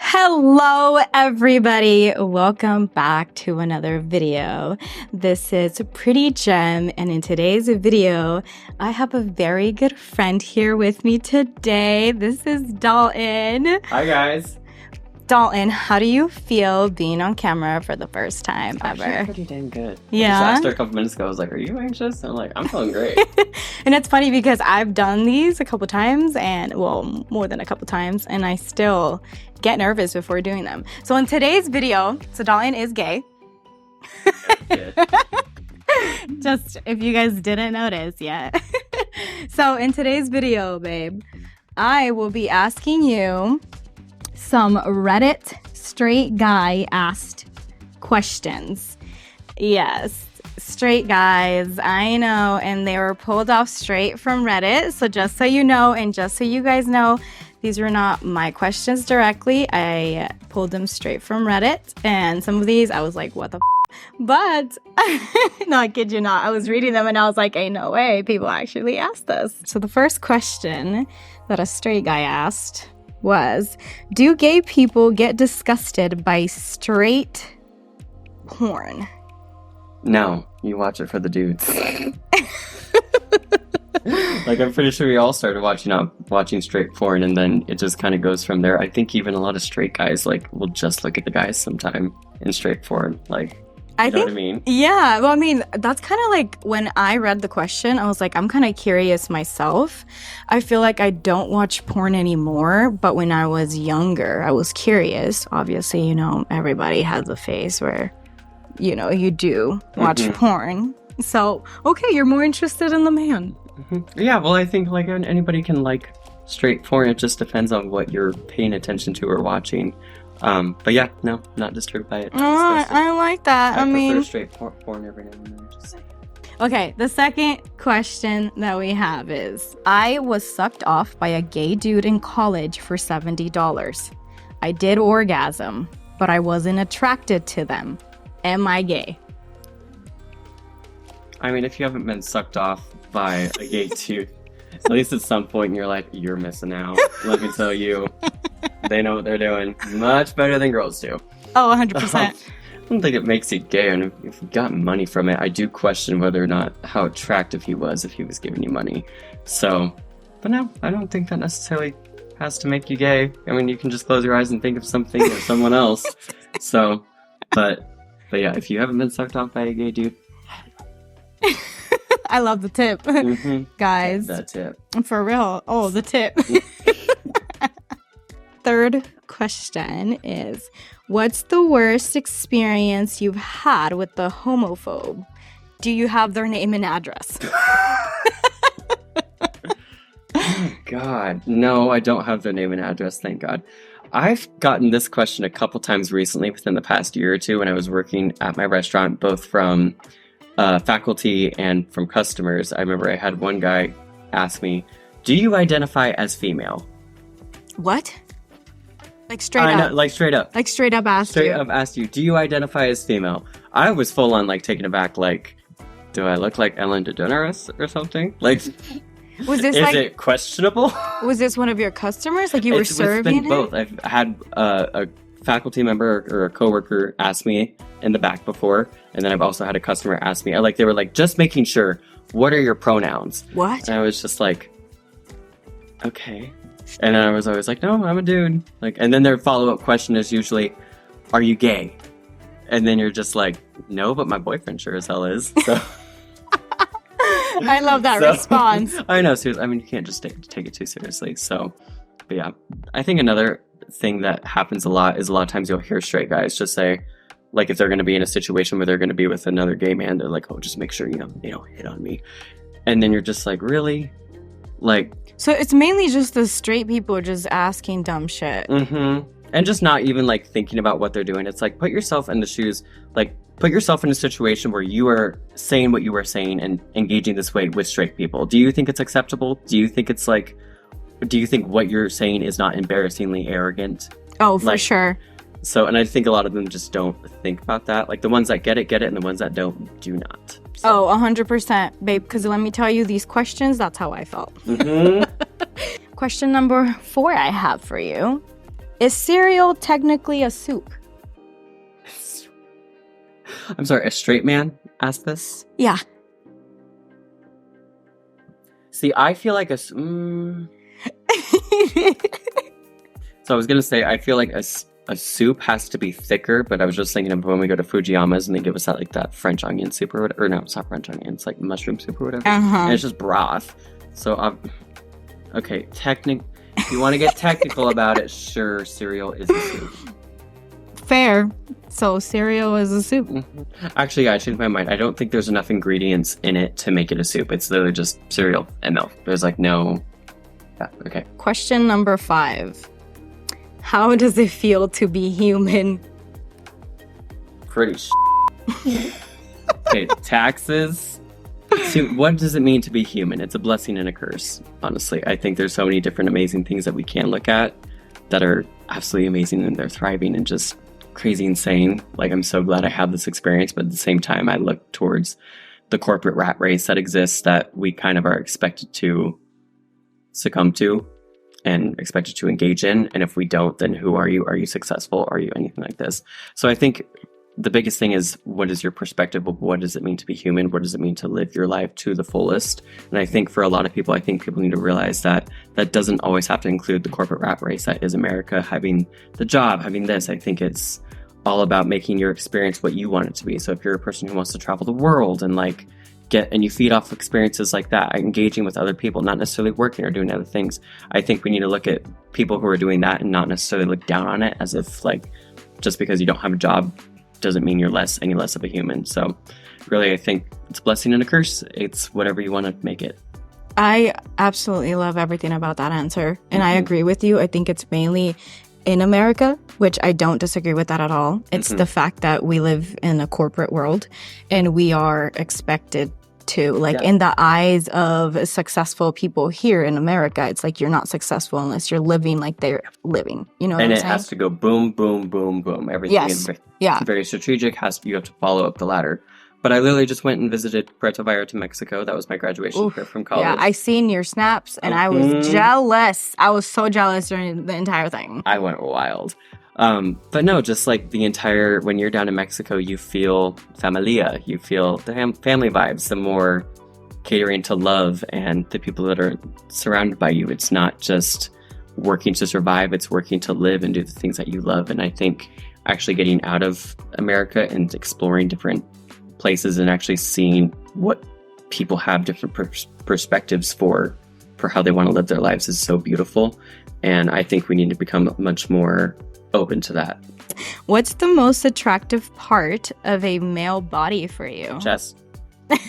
Hello, everybody. Welcome back to another video. This is Prwwtygem, and in today's video, I have a very good friend here with me today. This is Dalton. Hi, guys. Dalton, how do you feel being on camera for the first time ever? Actually, pretty dang good. Yeah. I just asked her a couple minutes ago. I was like, "Are you anxious?" I'm like, "I'm feeling great." And it's funny because I've done these a couple times, and well, more than a couple times, and I still get nervous before doing them. So in today's video, so Dalton is gay. Just if you guys didn't notice yet. So in today's video, babe, I will be asking you some Reddit straight guy asked questions. Yes, straight guys, I know, and they were pulled off straight from Reddit. So just so you know, and just so you guys know, these were not my questions directly. I pulled them straight from Reddit, and some of these I was like, what the But, no, I kid you not. I was reading them and I was like, ain't no way people actually asked this. So the first question that a straight guy asked was, do gay people get disgusted by straight porn? No, you watch it for the dudes. Like, I'm pretty sure we all started watching straight porn, and then it just kind of goes from there. I think even a lot of straight guys, like, will just look at the guys sometime in straight porn. Like, you know what I mean? Yeah, well, I mean, that's kind of like when I read the question, I was like, I'm kind of curious myself. I feel like I don't watch porn anymore, but when I was younger, I was curious. Obviously, you know, everybody has a phase where, you know, you do watch porn. So, okay, you're more interested in the man. Yeah, well, I think, like, anybody can like straight porn. It just depends on what you're paying attention to or watching. But yeah, no, not disturbed by it. I like that. I mean, prefer straight porn every now and then. Just saying. Okay, the second question that we have is, I was sucked off by a gay dude in college for $70. I did orgasm, but I wasn't attracted to them. Am I gay? I mean, if you haven't been sucked off by a gay dude, at least at some point in your life, you're missing out. Let me tell you, they know what they're doing much better than girls do. Oh, 100%. I don't think it makes you gay, and if you got money from it, I do question whether or not how attractive he was if he was giving you money. So, but no, I don't think that necessarily has to make you gay. I mean, you can just close your eyes and think of something or someone else. So, but yeah, if you haven't been sucked off by a gay dude, I love the tip, guys. That tip. For real. Oh, the tip. Third question is, what's the worst experience you've had with the homophobe? Do you have their name and address? Oh, God. No, I don't have their name and address, thank God. I've gotten this question a couple times recently within the past year or two when I was working at my restaurant, both from faculty and from customers. I remember I had one guy ask me, do you identify as female? What? Like straight up? Like straight up. Like straight up asked you? Straight up asked you, do you identify as female? I was full on like taken aback, like, do I look like Ellen DeGeneres or something? Like, was this is it questionable? Was this one of your customers? Like you were serving it? Both. I've had a faculty member or a coworker ask me in the back before, and then I've also had a customer ask me. They were like, just making sure, what are your pronouns? What? And I was just like, okay. And then I was always like, no, I'm a dude. Like, and then their follow-up question is usually, are you gay? And then you're just like, no, but my boyfriend sure as hell is. So. I love that response. I know, seriously. I mean, you can't just take it too seriously. So, but yeah, I think another thing that happens a lot is a lot of times you'll hear straight guys just say, like, if they're going to be in a situation where they're going to be with another gay man, they're like, oh, just make sure you don't hit on me. And then you're just like, really? Like, so it's mainly just the straight people just asking dumb shit. And just not even like thinking about what they're doing. It's like, put yourself in the shoes, like put yourself in a situation where you are saying what you are saying and engaging this way with straight people. Do you think it's acceptable? Do you think it's like, do you think what you're saying is not embarrassingly arrogant? Oh, for sure. So, and I think a lot of them just don't think about that. Like the ones that get it, and the ones that don't, do not. So. Oh, 100%, babe. Because let me tell you, these questions, that's how I felt. Question number 4 I have for you. Is cereal technically a soup? I'm sorry, a straight man asked this? Yeah. See, I feel like So I was going to say, I feel like a soup has to be thicker, but I was just thinking of when we go to Fujiyama's and they give us that, like, that French onion soup or whatever. Or no, it's not French onion. It's like mushroom soup or whatever. And it's just broth. So, okay, if you want to get technical about it, sure, cereal is a soup. Fair. So cereal is a soup. Actually, yeah, I changed my mind. I don't think there's enough ingredients in it to make it a soup. It's literally just cereal and milk. There's like no... Yeah, okay. Question number 5. How does it feel to be human? Pretty Okay, taxes. So what does it mean to be human? It's a blessing and a curse, honestly. I think there's so many different amazing things that we can look at that are absolutely amazing, and they're thriving and just crazy insane. Like, I'm so glad I have this experience, but at the same time, I look towards the corporate rat race that exists that we kind of are expected to succumb to and expected to engage in. And if we don't, then who are you? Are you successful? Are you anything like this? So I think the biggest thing is, what is your perspective of what does it mean to be human? What does it mean to live your life to the fullest? And I think for a lot of people, I think people need to realize that that doesn't always have to include the corporate rat race that is America, having the job, having this. I think it's all about making your experience what you want it to be. So if you're a person who wants to travel the world and like and you feed off experiences like that, engaging with other people, not necessarily working or doing other things, I think we need to look at people who are doing that and not necessarily look down on it as if like just because you don't have a job doesn't mean you're any less of a human. So really, I think it's a blessing and a curse. It's whatever you want to make it. I absolutely love everything about that answer. And I agree with you. I think it's mainly in America, which I don't disagree with that at all. It's the fact that we live in a corporate world and we are expected to, like, in the eyes of successful people here in America, it's like you're not successful unless you're living like they're living. You know what I'm saying? And it has to go boom, boom, boom, boom. Everything is very strategic. You have to follow up the ladder. But I literally just went and visited Prwwtygem, Mexico. That was my graduation trip from college. Yeah, I seen your snaps and I was jealous. I was so jealous during the entire thing. I went wild. But no, just like when you're down in Mexico, you feel familia, you feel the family vibes, the more catering to love and the people that are surrounded by you. It's not just working to survive, it's working to live and do the things that you love. And I think actually getting out of America and exploring different places and actually seeing what people have different perspectives for how they want to live their lives is so beautiful. And I think we need to become much more open to that. What's the most attractive part of a male body for you? Chest.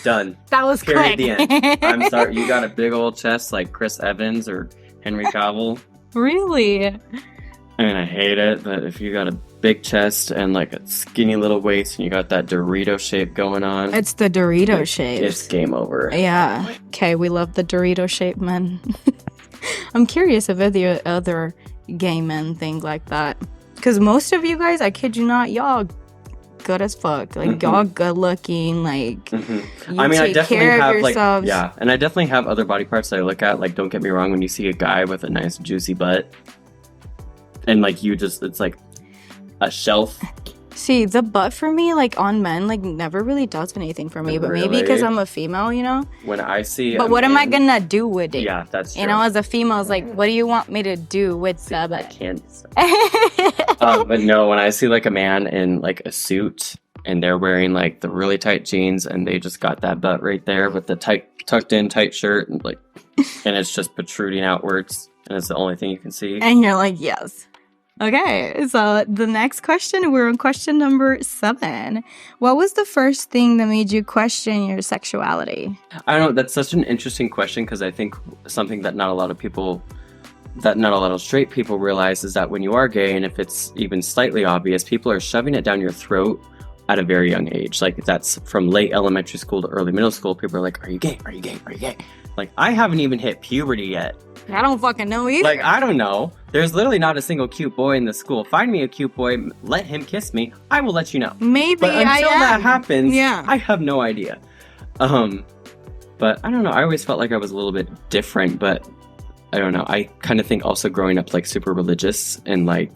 Done. That was quick. The end. I'm sorry, you got a big old chest like Chris Evans or Henry Cavill. Really? I mean, I hate it, but if you got a big chest and like a skinny little waist and you got that Dorito shape going on. It's the Dorito shape. It's game over. Yeah. Okay, we love the Dorito shape, man. I'm curious if the other gay men think like that. Because most of you guys, I kid you not, y'all good as fuck. Like, y'all good looking. Like, you I mean, I definitely have yourselves. And I definitely have other body parts that I look at. Like, don't get me wrong, when you see a guy with a nice juicy butt and like it's like a shelf. See, the butt for me, like on men, like never really does anything for me. But maybe because I'm a female, you know? When I see But what am I gonna do with it? Yeah, that's true. You know, as a female, it's like, what do you want me to do with the butt? I can't. But no, when I see like a man in like a suit and they're wearing like the really tight jeans and they just got that butt right there with the tucked in tight shirt and like, and it's just protruding outwards and it's the only thing you can see. And you're like, yes. Okay, so the next question, we're on question number 7. What was the first thing that made you question your sexuality? I don't know, that's such an interesting question because I think something that not a lot of straight people realize is that when you are gay, and if it's even slightly obvious, people are shoving it down your throat at a very young age. Like, that's from late elementary school to early middle school. People are like, are you gay? Are you gay? Are you gay? Like, I haven't even hit puberty yet. I don't fucking know either. Like, I don't know. There's literally not a single cute boy in the school. Find me a cute boy, let him kiss me. I will let you know. Maybe but until that happens, yeah. I have no idea. But I don't know. I always felt like I was a little bit different, but I don't know. I kind of think also growing up like super religious and like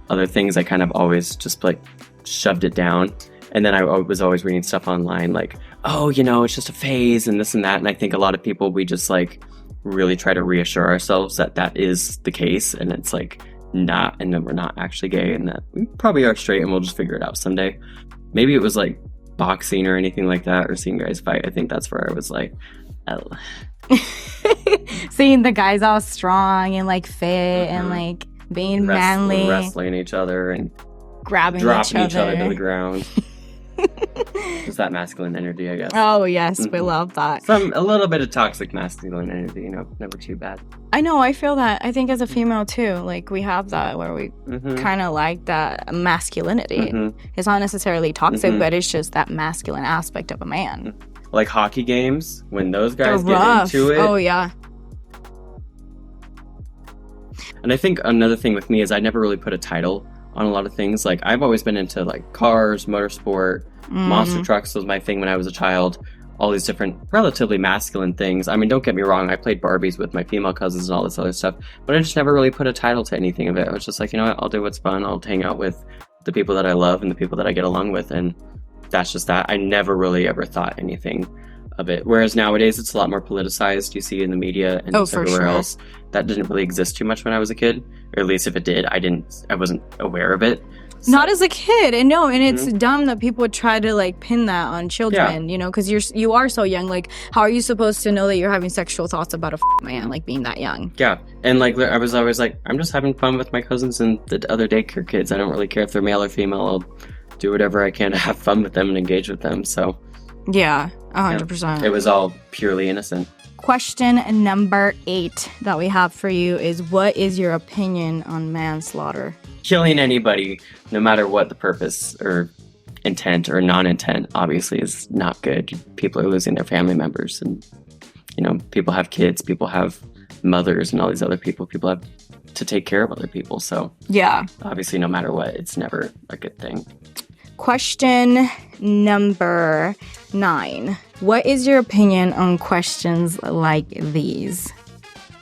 other things, I kind of always just like shoved it down. And then I was always reading stuff online like, oh, you know, it's just a phase and this and that. And I think a lot of people, we just like really try to reassure ourselves that that is the case, and it's like not, and then we're not actually gay, and that we probably are straight, and we'll just figure it out someday. Maybe it was like boxing or anything like that, or seeing guys fight. I think that's where I was like, oh. Seeing the guys all strong and like fit and like being manly, wrestling each other and dropping each other to the ground. Just that masculine energy, I guess. Oh yes, we love that. A little bit of toxic masculine energy, you know, never too bad. I know, I feel that. I think as a female too, like we have that where we kind of like that masculinity. It's not necessarily toxic, but it's just that masculine aspect of a man. Like hockey games, when those guys get into it. Oh yeah. And I think another thing with me is I never really put a title on a lot of things. Like I've always been into like cars, motorsport, monster trucks was my thing when I was a child. All these different relatively masculine things. I mean, don't get me wrong, I played Barbies with my female cousins and all this other stuff, but I just never really put a title to anything of it. I was just like, you know what, I'll do what's fun. I'll hang out with the people that I love and the people that I get along with, and that's just that. I never really ever thought anything of it. Whereas nowadays it's a lot more politicized. You see in the media and everywhere else. That didn't really exist too much when I was a kid, or at least if it did, I wasn't aware of it. So. Not as a kid, and no, and it's dumb that people would try to like pin that on children, you know, because you are so young. Like, how are you supposed to know that you're having sexual thoughts about a man, like being that young? Yeah, and like I was always like, I'm just having fun with my cousins and the other daycare kids. I don't really care if they're male or female. I'll do whatever I can to have fun with them and engage with them. So yeah, 100%. It was all purely innocent. Question number 8 that we have for you is, what is your opinion on manslaughter? Killing anybody, no matter what the purpose or intent or non-intent, obviously is not good. People are losing their family members, and you know, people have kids, people have mothers, and all these other people have to take care of other people. So yeah, obviously, no matter what, it's never a good thing. Question number 9. What is your opinion on questions like these?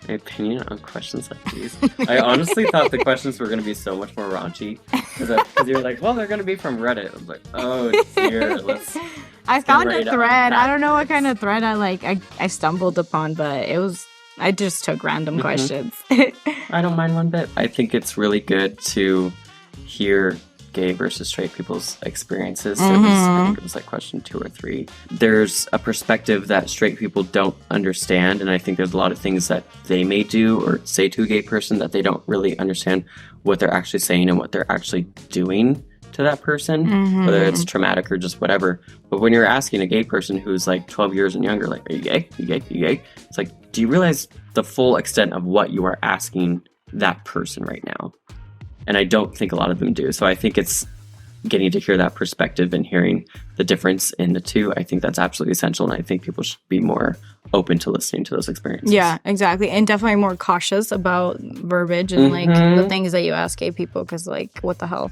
My opinion on questions like these? I honestly thought the questions were going to be so much more raunchy. Because you were like, well, they're going to be from Reddit. I was like, oh, dear. I found a thread. I don't know what kind of thread I stumbled upon, but I just took random questions. I don't mind one bit. I think it's really good to hear gay versus straight people's experiences. I think it was like question 2 or 3. There's a perspective that straight people don't understand, and I think there's a lot of things that they may do or say to a gay person that they don't really understand what they're actually saying and what they're actually doing to that person, whether it's traumatic or just whatever. But when you're asking a gay person who's like 12 years and younger, like, are you gay? You gay? You gay? It's like, do you realize the full extent of what you are asking that person right now? And I don't think a lot of them do. So I think it's getting to hear that perspective and hearing the difference in the two. I think that's absolutely essential. And I think people should be more open to listening to those experiences. Yeah, exactly. And definitely more cautious about verbiage and like the things that you ask gay people. Because like, what the hell?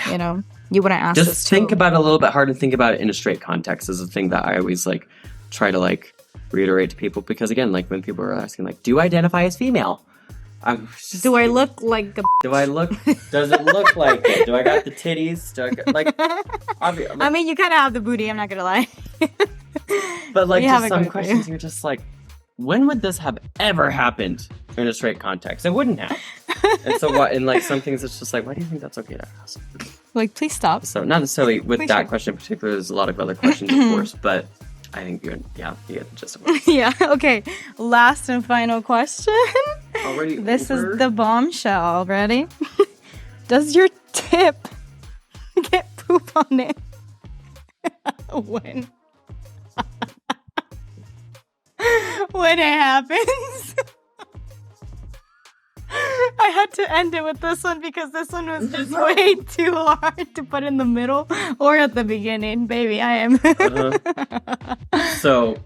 You know, you wouldn't ask just think about it a little bit hard and think about it in a straight context is a thing that I always like try to like reiterate to people. Because again, like when people are asking like, do you identify as female? Do I look like a... Does it look like it? Do I got the titties? Do I got, like, I mean, you kind of have the booty, I'm not gonna lie. But like, just some questions, you're just like, when would this have ever happened in a straight context? It wouldn't have. And so what, and like some things, it's just like, why do you think that's okay to ask? Like, please stop. So not necessarily with that question in particular, there's a lot of other questions, of course, but I think you get the gist of it. Yeah, okay. Last and final question. Already this over? Is the bombshell. Ready? Does your tip get poop on it? When it happens? I had to end it with this one because this one was just way too hard to put in the middle or at the beginning. Baby, I am. So,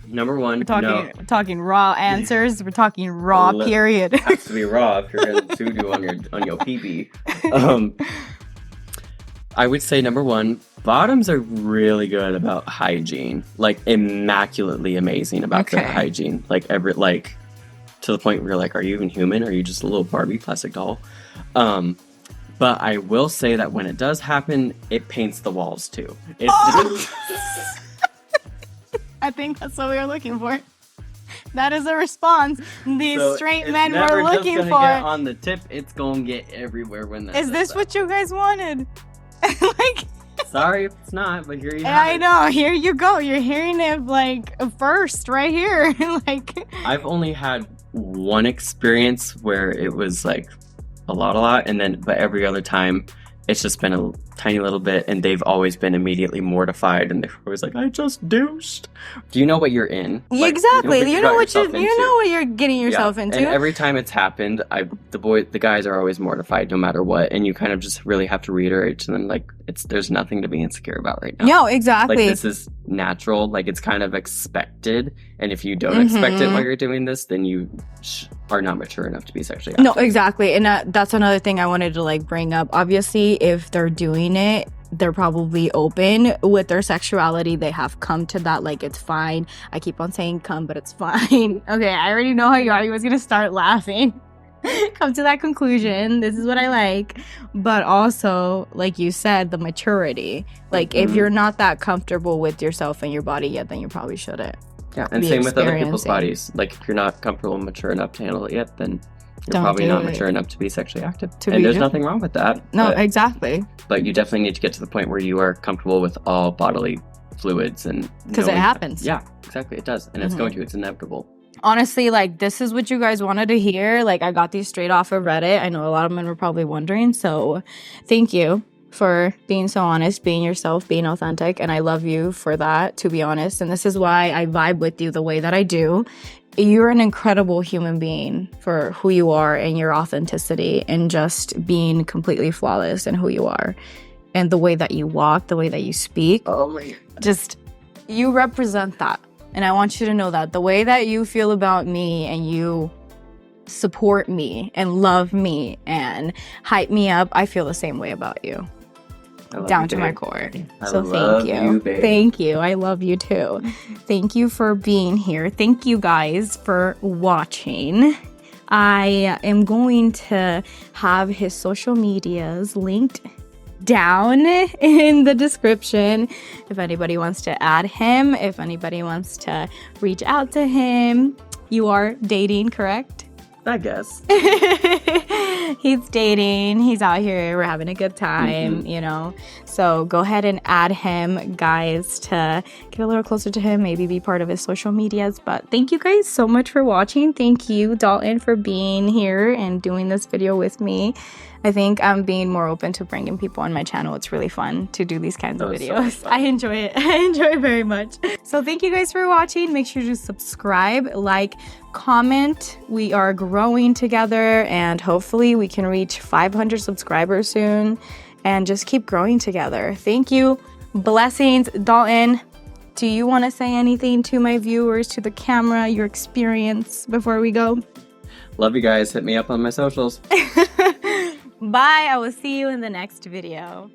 number 1, we're talking raw answers. We're talking raw, period. It has to be raw if you're going to do on your pee-pee. I would say number 1, bottoms are really good about hygiene. Like, immaculately amazing about their hygiene. Like, to the point where you're like, are you even human? Are you just a little Barbie plastic doll? But I will say that when it does happen, it paints the walls too. I think that's what we were looking for. That is a response these straight men were looking for. Get on the tip, it's gonna get everywhere when that. Is this what you guys wanted? Like, sorry if it's not, but here you have I know. Here you go. You're hearing it like first right here. Like, I've only had one experience where it was like a lot, and then but every other time it's just been a tiny little bit, and they've always been immediately mortified, and they're always like, I just douched. Do you know what you're in? Like, exactly. You know what you're getting yourself into. And every time it's happened, the guys are always mortified no matter what, and you kind of just really have to reiterate to them, like, there's nothing to be insecure about right now. No, exactly. Like, this is natural, like, it's kind of expected, and if you don't expect it while you're doing this, then you are not mature enough to be sexually active. No, exactly. And that's another thing I wanted to like bring up. Obviously, if they're doing it, they're probably open with their sexuality. They have come to that, like, it's fine. I keep on saying come, but it's fine. Okay, I already know how you are. You was gonna start laughing. Come to that conclusion. This is what I like. But also, like you said, the maturity. Like, if you're not that comfortable with yourself and your body yet, then you probably shouldn't. Yeah, and same with other people's bodies. Like, if you're not comfortable and mature enough to handle it yet, then you're probably not mature enough to be sexually active. And there's nothing wrong with that. No, exactly. But you definitely need to get to the point where you are comfortable with all bodily fluids and... Because it happens. Yeah, exactly. It does. And it's inevitable. Honestly, like, this is what you guys wanted to hear. Like, I got these straight off of Reddit. I know a lot of men were probably wondering. So thank you for being so honest, being yourself, being authentic. And I love you for that, to be honest. And this is why I vibe with you the way that I do. You're an incredible human being for who you are and your authenticity and just being completely flawless in who you are. And the way that you walk, the way that you speak. Oh my God. Just, you represent that. And I want you to know that the way that you feel about me and you support me and love me and hype me up, I feel the same way about you. Down to my core. So thank you. Thank you. I love you too. Thank you for being here. Thank you guys for watching. I am going to have his social medias linked down in the description if anybody wants to add him, if anybody wants to reach out to him. You are dating, correct? I guess. He's dating. He's out here. We're having a good time, you know. So go ahead and add him, guys, to get a little closer to him, maybe be part of his social medias. But thank you guys so much for watching. Thank you, Dalton, for being here and doing this video with me. I think I'm being more open to bringing people on my channel. It's really fun to do these kinds of videos. So I enjoy it. I enjoy it very much. So thank you guys for watching. Make sure to subscribe, like, comment. We are growing together and hopefully we can reach 500 subscribers soon and just keep growing together. Thank you. Blessings. Dalton, do you want to say anything to my viewers, to the camera, your experience before we go? Love you guys. Hit me up on my socials. Bye. I will see you in the next video.